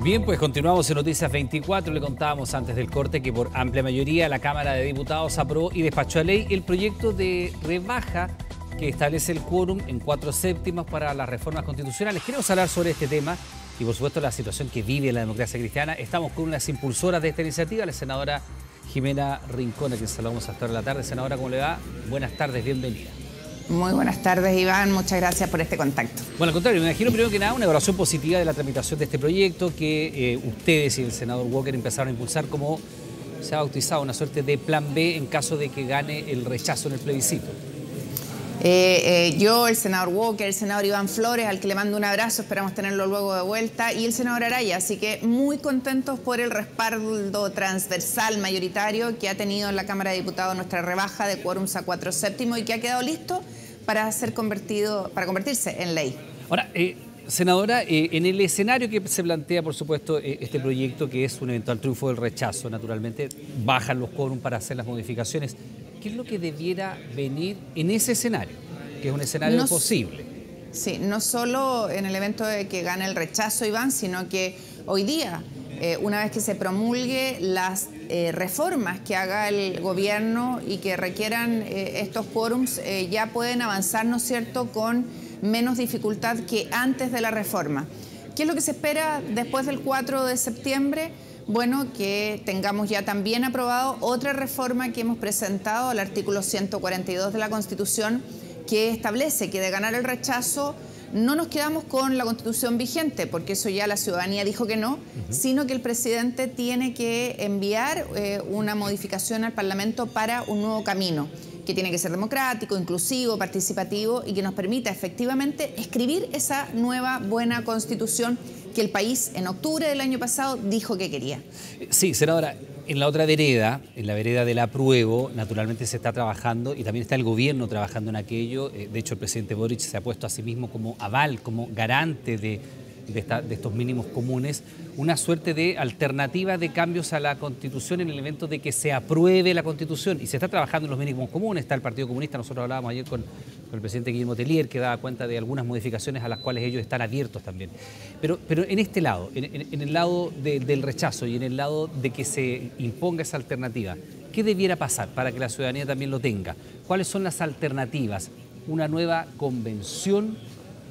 Bien, pues continuamos en Noticias 24. Le contábamos antes del corte que por amplia mayoría la Cámara de Diputados aprobó y despachó a ley el proyecto de rebaja que establece el quórum en 4/7 para las reformas constitucionales. Queremos hablar sobre este tema y por supuesto la situación que vive la democracia cristiana. Estamos con unas impulsoras de esta iniciativa, la senadora Jimena Rincón, a quien saludamos hasta ahora de la tarde. Senadora, ¿cómo le va? Buenas tardes, bienvenida. Muy buenas tardes, Iván. Muchas gracias por este contacto. Bueno, al contrario, me imagino primero que nada una evaluación positiva de la tramitación de este proyecto que ustedes y el senador Walker empezaron a impulsar como se ha bautizado una suerte de plan B en caso de que gane el rechazo en el plebiscito. Yo, el senador Walker, el senador Iván Flores, al que le mando un abrazo, esperamos tenerlo luego de vuelta, y el senador Araya, así que muy contentos por el respaldo transversal mayoritario que ha tenido en la Cámara de Diputados nuestra rebaja de quórums a 4/7 y que ha quedado listo para convertirse en ley. Ahora, senadora, en el escenario que se plantea, por supuesto, este proyecto, que es un eventual triunfo del rechazo, naturalmente, bajan los quórums para hacer las modificaciones. ¿Qué es lo que debiera venir en ese escenario? Que es un escenario posible. Sí, no solo en el evento de que gane el rechazo, Iván, sino que hoy día, una vez que se promulgue las reformas que haga el gobierno y que requieran estos quórums, ya pueden avanzar, ¿no es cierto?, con menos dificultad que antes de la reforma. ¿Qué es lo que se espera después del 4 de septiembre? Bueno, que tengamos ya también aprobado otra reforma que hemos presentado al artículo 142 de la Constitución, que establece que de ganar el rechazo no nos quedamos con la Constitución vigente, porque eso ya la ciudadanía dijo que no, sino que el presidente tiene que enviar una modificación al Parlamento para un nuevo camino, que tiene que ser democrático, inclusivo, participativo y que nos permita efectivamente escribir esa nueva buena Constitución que el país en octubre del año pasado dijo que quería. Sí, senadora, en la otra vereda, en la vereda del apruebo, naturalmente se está trabajando y también está el gobierno trabajando en aquello. De hecho, el presidente Boric se ha puesto a sí mismo como aval, como garante de estos mínimos comunes, una suerte de alternativa de cambios a la Constitución en el evento de que se apruebe la Constitución. Y se está trabajando en los mínimos comunes, está el Partido Comunista, nosotros hablábamos ayer con el presidente Guillermo Tellier, que daba cuenta de algunas modificaciones a las cuales ellos están abiertos también. Pero en este lado, en el lado del rechazo y en el lado de que se imponga esa alternativa, ¿qué debiera pasar para que la ciudadanía también lo tenga? ¿Cuáles son las alternativas? ¿Una nueva convención?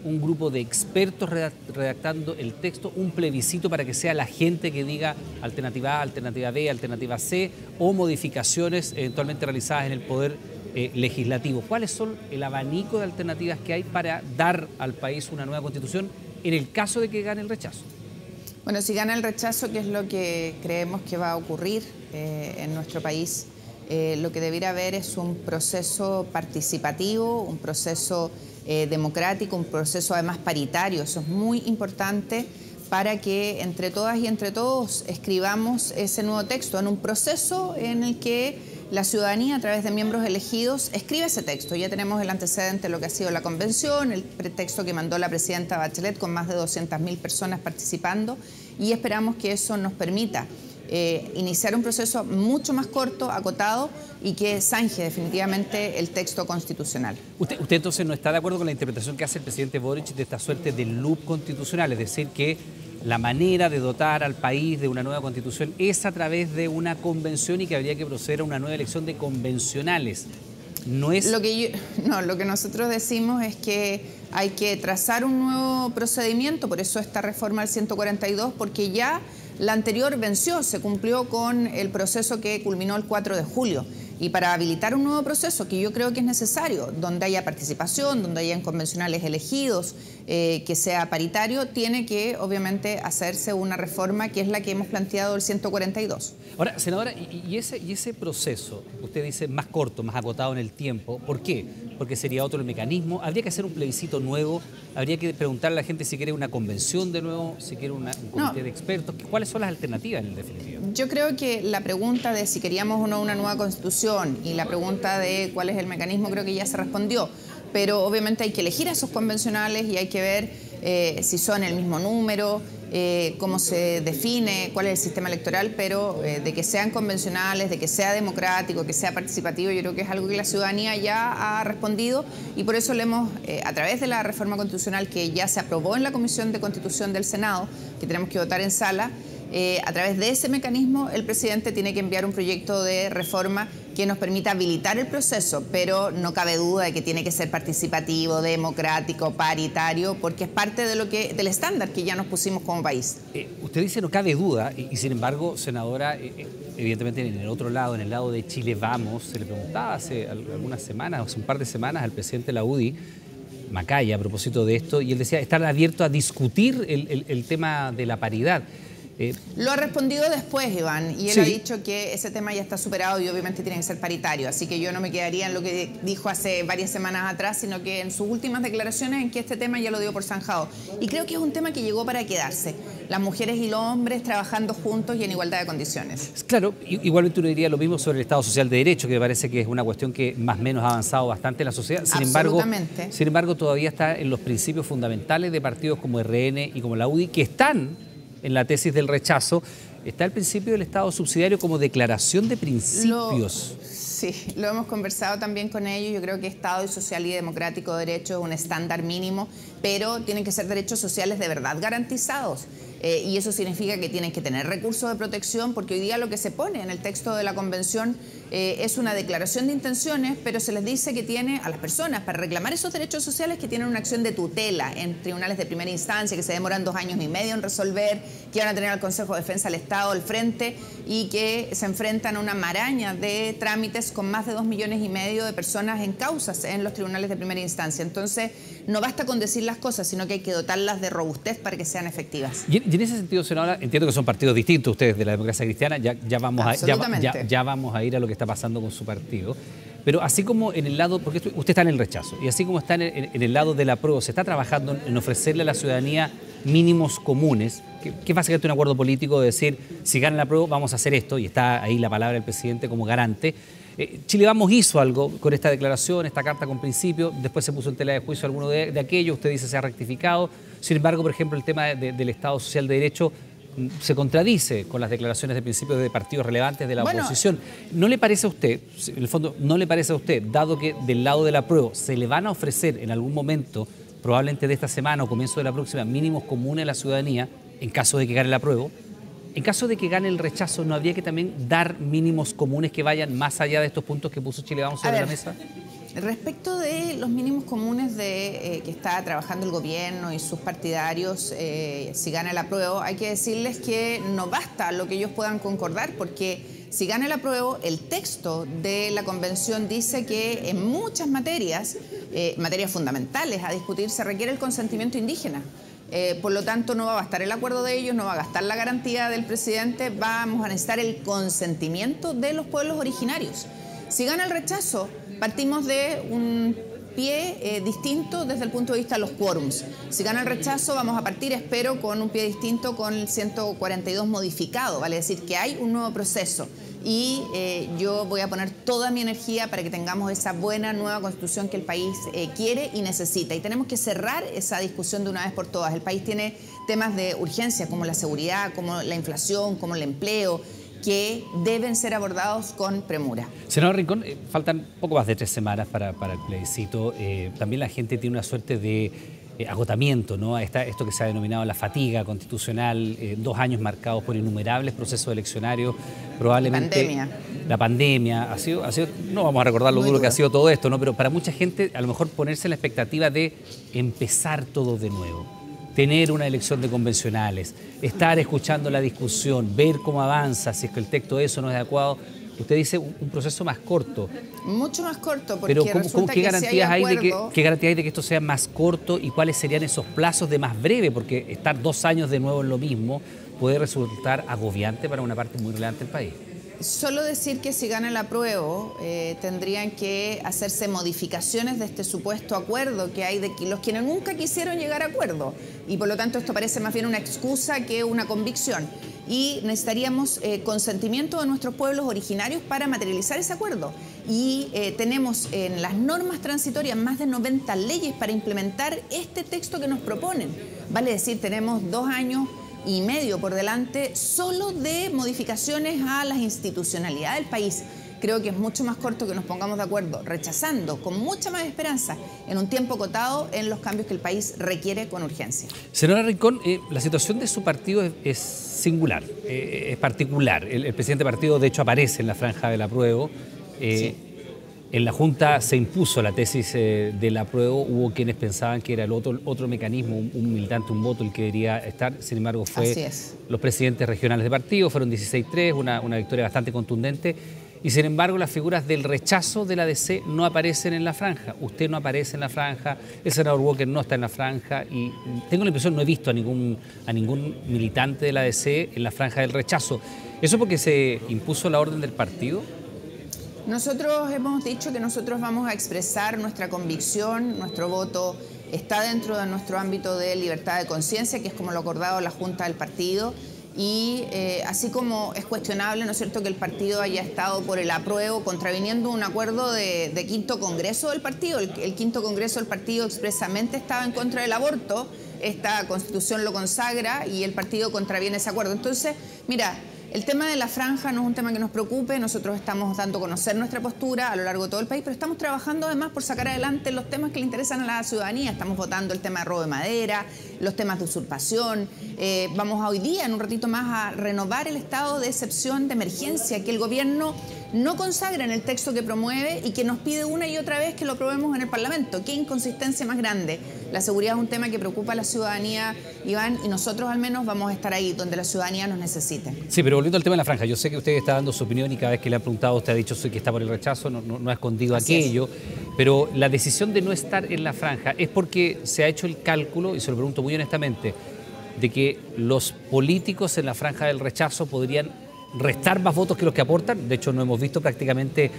¿Un grupo de expertos redactando el texto? ¿Un plebiscito para que sea la gente que diga alternativa A, alternativa B, alternativa C? ¿O modificaciones eventualmente realizadas en el Poder Legislativo? ¿Cuáles son el abanico de alternativas que hay para dar al país una nueva Constitución en el caso de que gane el rechazo? Bueno, si gana el rechazo, que es lo que creemos que va a ocurrir en nuestro país, lo que debiera haber es un proceso participativo, un proceso democrático, un proceso además paritario. Eso es muy importante para que entre todas y entre todos escribamos ese nuevo texto en un proceso en el que la ciudadanía, a través de miembros elegidos, escribe ese texto. Ya tenemos el antecedente de lo que ha sido la convención, el pretexto que mandó la presidenta Bachelet con más de 200.000 personas participando, y esperamos que eso nos permita iniciar un proceso mucho más corto, acotado y que zanje definitivamente el texto constitucional. ¿Usted entonces no está de acuerdo con la interpretación que hace el presidente Boric de esta suerte de loop constitucional? Es decir, que la manera de dotar al país de una nueva constitución es a través de una convención y que habría que proceder a una nueva elección de convencionales. No es... Lo que nosotros decimos es que hay que trazar un nuevo procedimiento, por eso esta reforma al 142, porque ya la anterior venció, se cumplió con el proceso que culminó el 4 de julio. Y para habilitar un nuevo proceso, que yo creo que es necesario, donde haya participación, donde hayan convencionales elegidos, que sea paritario, tiene que obviamente hacerse una reforma que es la que hemos planteado el 142. Ahora, senadora, y ese proceso, usted dice más corto, más acotado en el tiempo, ¿por qué? Porque sería otro el mecanismo, habría que hacer un plebiscito nuevo, habría que preguntarle a la gente si quiere una convención de nuevo, si quiere un comité de expertos, ¿cuáles son las alternativas en definitiva? Yo creo que la pregunta de si queríamos o no una nueva constitución y la pregunta de cuál es el mecanismo creo que ya se respondió, pero obviamente hay que elegir a esos convencionales y hay que ver si son el mismo número, cómo se define, cuál es el sistema electoral, pero de que sean convencionales, de que sea democrático, que sea participativo, yo creo que es algo que la ciudadanía ya ha respondido y por eso le hemos, a través de la reforma constitucional que ya se aprobó en la Comisión de Constitución del Senado, que tenemos que votar en sala, a través de ese mecanismo el presidente tiene que enviar un proyecto de reforma que nos permita habilitar el proceso, pero no cabe duda de que tiene que ser participativo, democrático, paritario, porque es parte de del estándar que ya nos pusimos como país. Usted dice no cabe duda, y sin embargo, senadora, evidentemente en el otro lado, en el lado de Chile Vamos, se le preguntaba hace algunas semanas, hace un par de semanas al presidente de la UDI, Macaya, a propósito de esto, y él decía estar abierto a discutir el tema de la paridad. Lo ha respondido después, Iván, y él sí ha dicho que ese tema ya está superado y obviamente tiene que ser paritario, así que yo no me quedaría en lo que dijo hace varias semanas atrás, sino que en sus últimas declaraciones en que este tema ya lo dio por zanjado. Y creo que es un tema que llegó para quedarse, las mujeres y los hombres trabajando juntos y en igualdad de condiciones. Claro, igualmente uno diría lo mismo sobre el Estado Social de Derecho, que me parece que es una cuestión que más o menos ha avanzado bastante en la sociedad. Sin embargo, todavía está en los principios fundamentales de partidos como RN y como la UDI, que están en la tesis del rechazo, está el principio del Estado subsidiario como declaración de principios. Sí, lo hemos conversado también con ellos. Yo creo que Estado y social y democrático de derecho es un estándar mínimo, pero tienen que ser derechos sociales de verdad garantizados. Y eso significa que tienen que tener recursos de protección, porque hoy día lo que se pone en el texto de la Convención es una declaración de intenciones, pero se les dice que tiene a las personas para reclamar esos derechos sociales que tienen una acción de tutela en tribunales de primera instancia, que se demoran 2 años y medio en resolver, que van a tener al Consejo de Defensa del Estado al frente y que se enfrentan a una maraña de trámites con más de 2,5 millones de personas en causas en los tribunales de primera instancia. Entonces, no basta con decir las cosas, sino que hay que dotarlas de robustez para que sean efectivas. Y en ese sentido, senadora, entiendo que son partidos distintos ustedes de la democracia cristiana, ya vamos a ir a lo que está pasando con su partido, pero así como en el lado, porque usted está en el rechazo, y así como está en el lado del apruebo, se está trabajando en ofrecerle a la ciudadanía mínimos comunes, que es básicamente un acuerdo político de decir, si gana el apruebo vamos a hacer esto, y está ahí la palabra del presidente como garante. Chile Vamos hizo algo con esta declaración, esta carta con principio, después se puso en tela de juicio alguno de aquello, usted dice se ha rectificado. Sin embargo, por ejemplo, el tema del Estado Social de Derecho se contradice con las declaraciones de principio de partidos relevantes de la oposición. ¿No le parece a usted, en el fondo, no le parece a usted, dado que del lado del apruebo se le van a ofrecer en algún momento, probablemente de esta semana o comienzo de la próxima, mínimos comunes a la ciudadanía, en caso de que gane el apruebo? En caso de que gane el rechazo, ¿no habría que también dar mínimos comunes que vayan más allá de estos puntos que puso Chile Vamos sobre la mesa? Respecto de los mínimos comunes que está trabajando el gobierno y sus partidarios, si gana el apruebo, hay que decirles que no basta lo que ellos puedan concordar, porque si gana el apruebo, el texto de la Convención dice que en muchas materias, materias fundamentales a discutir, se requiere el consentimiento indígena. Por lo tanto, no va a bastar el acuerdo de ellos, no va a bastar la garantía del presidente, vamos a necesitar el consentimiento de los pueblos originarios. Si gana el rechazo, partimos de un pie distinto desde el punto de vista de los quórums. Si gana el rechazo, vamos a partir, espero, con un pie distinto con el 142 modificado, vale decir que hay un nuevo proceso. Y yo voy a poner toda mi energía para que tengamos esa buena nueva constitución que el país quiere y necesita. Y tenemos que cerrar esa discusión de una vez por todas. El país tiene temas de urgencia como la seguridad, como la inflación, como el empleo, que deben ser abordados con premura. Senador Rincón, faltan poco más de 3 semanas para el plebiscito. También la gente tiene una suerte de agotamiento, ¿no? Esto que se ha denominado la fatiga constitucional, 2 años marcados por innumerables procesos eleccionarios, probablemente la pandemia ha sido, no vamos a recordar lo duro que ha sido todo esto, ¿no? Pero para mucha gente a lo mejor ponerse en la expectativa de empezar todo de nuevo, tener una elección de convencionales, estar escuchando la discusión, ver cómo avanza, si es que el texto de eso no es adecuado. Usted dice un proceso más corto. Mucho más corto, porque pero ¿qué garantías hay de que esto sea más corto y cuáles serían esos plazos de más breve? Porque estar 2 años de nuevo en lo mismo puede resultar agobiante para una parte muy relevante del país. Solo decir que si gana el apruebo, tendrían que hacerse modificaciones de este supuesto acuerdo que hay de los quienes nunca quisieron llegar a acuerdo. Y por lo tanto esto parece más bien una excusa que una convicción. Y necesitaríamos consentimiento de nuestros pueblos originarios para materializar ese acuerdo. Y tenemos en las normas transitorias más de 90 leyes para implementar este texto que nos proponen. Vale decir, tenemos 2 años y medio por delante solo de modificaciones a las institucionalidades del país. Creo que es mucho más corto que nos pongamos de acuerdo, rechazando con mucha más esperanza en un tiempo acotado en los cambios que el país requiere con urgencia. Senadora Rincón, la situación de su partido es singular, es particular. El presidente del partido, de hecho, aparece en la franja del apruebo. Sí. En la Junta se impuso la tesis del apruebo, hubo quienes pensaban que era el otro mecanismo, un militante, un voto el que debería estar, sin embargo fue los presidentes regionales de partido, fueron 16-3, una victoria bastante contundente, y sin embargo las figuras del rechazo de la DC no aparecen en la franja. Usted no aparece en la franja, el senador Walker no está en la franja, y tengo la impresión, no he visto a ningún militante de la DC en la franja del rechazo. ¿Eso porque se impuso la orden del partido? Nosotros hemos dicho que nosotros vamos a expresar nuestra convicción, nuestro voto está dentro de nuestro ámbito de libertad de conciencia, que es como lo acordado la Junta del partido, y así como es cuestionable, ¿no es cierto?, que el partido haya estado por el apruebo contraviniendo un acuerdo de quinto congreso del partido. El quinto congreso del partido expresamente estaba en contra del aborto, esta constitución lo consagra y el partido contraviene ese acuerdo. Entonces, mira, el tema de la franja no es un tema que nos preocupe, nosotros estamos dando a conocer nuestra postura a lo largo de todo el país, pero estamos trabajando además por sacar adelante los temas que le interesan a la ciudadanía. Estamos votando el tema de robo de madera, los temas de usurpación, vamos hoy día, en un ratito más, a renovar el estado de excepción de emergencia que el gobierno no consagra en el texto que promueve y que nos pide una y otra vez que lo aprobemos en el Parlamento. ¿Qué inconsistencia más grande? La seguridad es un tema que preocupa a la ciudadanía, Iván, y nosotros al menos vamos a estar ahí donde la ciudadanía nos necesite. Sí, pero volviendo al tema de la franja, yo sé que usted está dando su opinión y cada vez que le han preguntado usted ha dicho que está por el rechazo, no ha escondido aquello, pero la decisión de no estar en la franja es porque se ha hecho el cálculo, y se lo pregunto muy honestamente, de que los políticos en la franja del rechazo podrían restar más votos que los que aportan. De hecho, no hemos visto prácticamente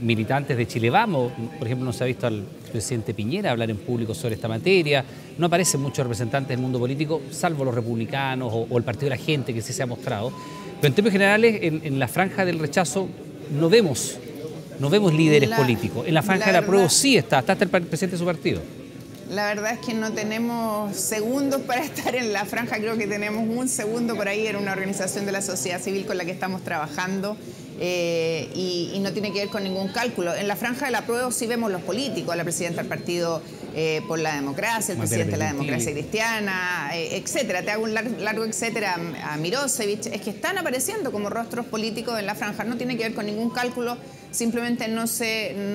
militantes de Chile Vamos. Por ejemplo, no se ha visto al presidente Piñera hablar en público sobre esta materia. No aparecen muchos representantes del mundo político, salvo los republicanos o el Partido de la Gente, que sí se ha mostrado. Pero en términos generales, en la franja del rechazo no vemos líderes políticos. En la franja del apruebo sí está el presidente de su partido. La verdad es que no tenemos segundos para estar en la franja, creo que tenemos un segundo por ahí en una organización de la sociedad civil con la que estamos trabajando y no tiene que ver con ningún cálculo. En la franja del apruebo sí vemos los políticos, la presidenta del Partido por la Democracia, el presidente de la Democracia Cristiana, etcétera. Te hago un largo etcétera a Mirosevic. Es que están apareciendo como rostros políticos en la franja, no tiene que ver con ningún cálculo, simplemente no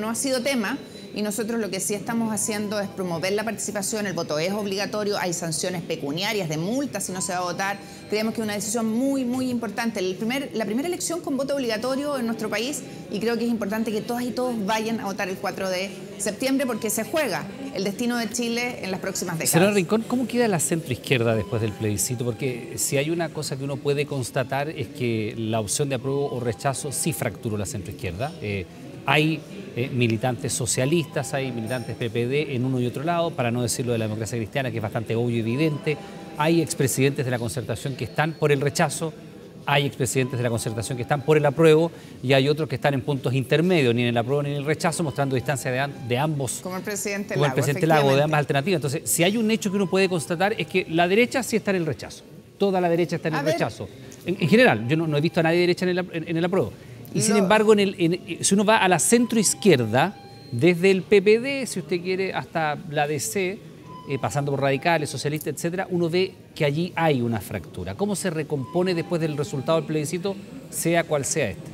ha sido tema. Y nosotros lo que sí estamos haciendo es promover la participación, el voto es obligatorio, hay sanciones pecuniarias de multas si no se va a votar. Creemos que es una decisión muy, muy importante. La primera elección con voto obligatorio en nuestro país, y creo que es importante que todas y todos vayan a votar el 4 de septiembre porque se juega el destino de Chile en las próximas décadas. Senador Rincón, ¿cómo queda la centroizquierda después del plebiscito? Porque si hay una cosa que uno puede constatar es que la opción de apruebo o rechazo sí fracturó la centroizquierda. Hay militantes socialistas, hay militantes PPD en uno y otro lado, para no decirlo de la Democracia Cristiana, que es bastante obvio y evidente. Hay expresidentes de la Concertación que están por el rechazo, hay expresidentes de la Concertación que están por el apruebo y hay otros que están en puntos intermedios, ni en el apruebo ni en el rechazo, mostrando distancia de ambos. Como el presidente Lago. Como el presidente Lago, de ambas alternativas. Entonces, si hay un hecho que uno puede constatar es que la derecha sí está en el rechazo. Toda la derecha está en el rechazo. En general, yo no he visto a nadie de derecha en el apruebo. Y sin embargo, si uno va a la centroizquierda, desde el PPD, si usted quiere, hasta la DC, pasando por radicales, socialistas, etcétera, uno ve que allí hay una fractura. ¿Cómo se recompone después del resultado del plebiscito, sea cual sea este?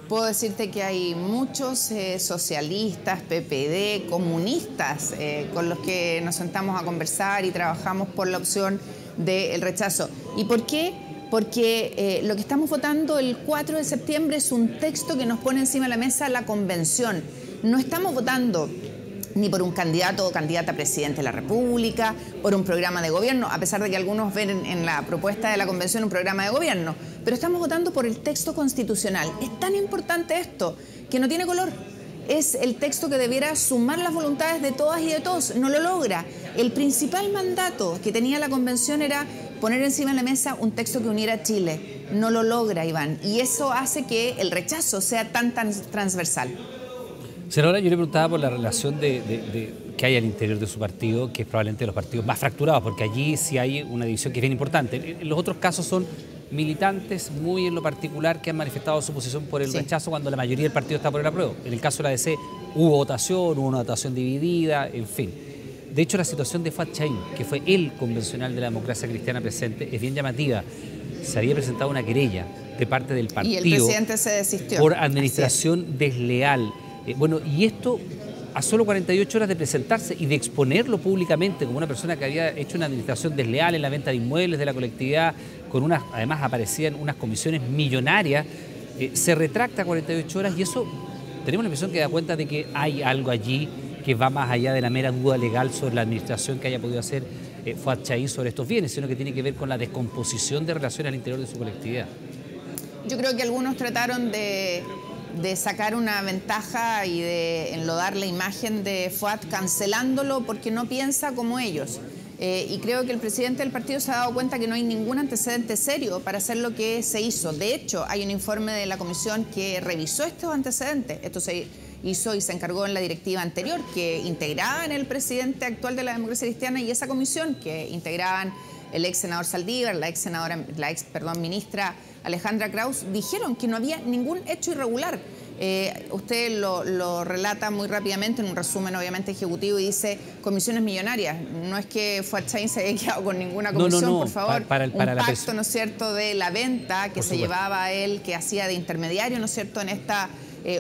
Puedo decirte que hay muchos socialistas, PPD, comunistas, con los que nos sentamos a conversar y trabajamos por la opción del rechazo. ¿Y por qué? Porque lo que estamos votando el 4 de septiembre es un texto que nos pone encima de la mesa la convención. No estamos votando ni por un candidato o candidata a presidente de la República, por un programa de gobierno, a pesar de que algunos ven en la propuesta de la convención un programa de gobierno, pero estamos votando por el texto constitucional. Es tan importante esto que no tiene color. Es el texto que debiera sumar las voluntades de todas y de todos. No lo logra. El principal mandato que tenía la convención era poner encima de la mesa un texto que uniera a Chile. No lo logra, Iván. Y eso hace que el rechazo sea tan transversal. Senadora, yo le preguntaba por la relación que hay al interior de su partido, que es probablemente de los partidos más fracturados, porque allí sí hay una división que es bien importante. En los otros casos son militantes muy en lo particular que han manifestado su posición por el rechazo cuando la mayoría del partido está por el apruebo. En el caso de la ADC hubo una votación dividida, en fin. De hecho, la situación de Fuad Chahín, que fue el convencional de la democracia cristiana presente, es bien llamativa. Se había presentado una querella de parte del partido. Y el presidente se desistió. Por administración desleal. Bueno, y esto a solo 48 horas de presentarse y de exponerlo públicamente como una persona que había hecho una administración desleal en la venta de inmuebles de la colectividad, además aparecían unas comisiones millonarias, se retracta a 48 horas y eso tenemos la impresión que da cuenta de que hay algo allí que va más allá de la mera duda legal sobre la administración que haya podido hacer Fuad Chahín sobre estos bienes, sino que tiene que ver con la descomposición de relaciones al interior de su colectividad. Yo creo que algunos trataron de sacar una ventaja y de enlodar la imagen de Fuad cancelándolo porque no piensa como ellos. Y creo que el presidente del partido se ha dado cuenta que no hay ningún antecedente serio para hacer lo que se hizo. De hecho, hay un informe de la comisión que revisó estos antecedentes. Esto se hizo y se encargó en la directiva anterior, que integraban el presidente actual de la democracia cristiana y esa comisión que integraban el ex senador Saldívar, la ex ministra Alejandra Krauss, dijeron que no había ningún hecho irregular. Usted lo relata muy rápidamente en un resumen obviamente ejecutivo y dice comisiones millonarias. No es que Fuad Chahín se haya quedado con ninguna comisión, por favor. Para un pacto, ¿no es cierto?, de la venta que se llevaba a él, que hacía de intermediario, ¿no es cierto?, en esta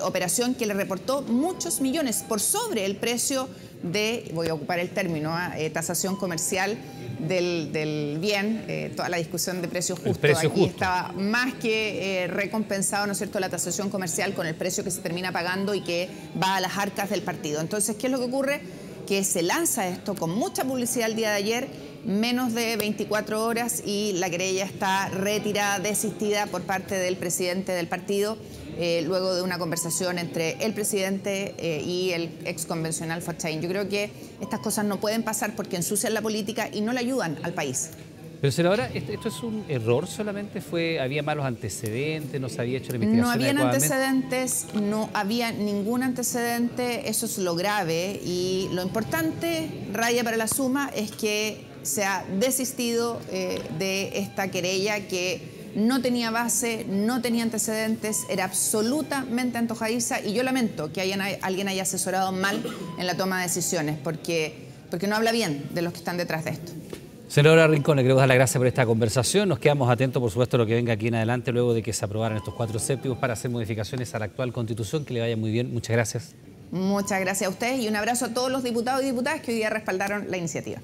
operación que le reportó muchos millones por sobre el precio de, voy a ocupar el término, tasación comercial del bien, toda la discusión de precio justo. Aquí estaba más que recompensado, ¿no es cierto?, la tasación comercial con el precio que se termina pagando y que va a las arcas del partido. Entonces, ¿qué es lo que ocurre? Que se lanza esto con mucha publicidad el día de ayer, menos de 24 horas y la querella está retirada, desistida por parte del presidente del partido, luego de una conversación entre el presidente y el ex convencional Fuad Chahín. Yo creo que estas cosas no pueden pasar porque ensucian la política y no le ayudan al país. Pero senadora, ¿esto es un error solamente? ¿Había malos antecedentes? ¿No se había hecho la investigación adecuadamente? No habían antecedentes, no había ningún antecedente, eso es lo grave y lo importante, raya para la suma, es que se ha desistido de esta querella que no tenía base, no tenía antecedentes, era absolutamente antojadiza y yo lamento que alguien haya asesorado mal en la toma de decisiones porque no habla bien de los que están detrás de esto. Senadora Rincón, le queremos dar las gracias por esta conversación. Nos quedamos atentos, por supuesto, a lo que venga aquí en adelante luego de que se aprobaran estos 4 séptimos para hacer modificaciones a la actual Constitución. Que le vaya muy bien. Muchas gracias. Muchas gracias a ustedes y un abrazo a todos los diputados y diputadas que hoy día respaldaron la iniciativa.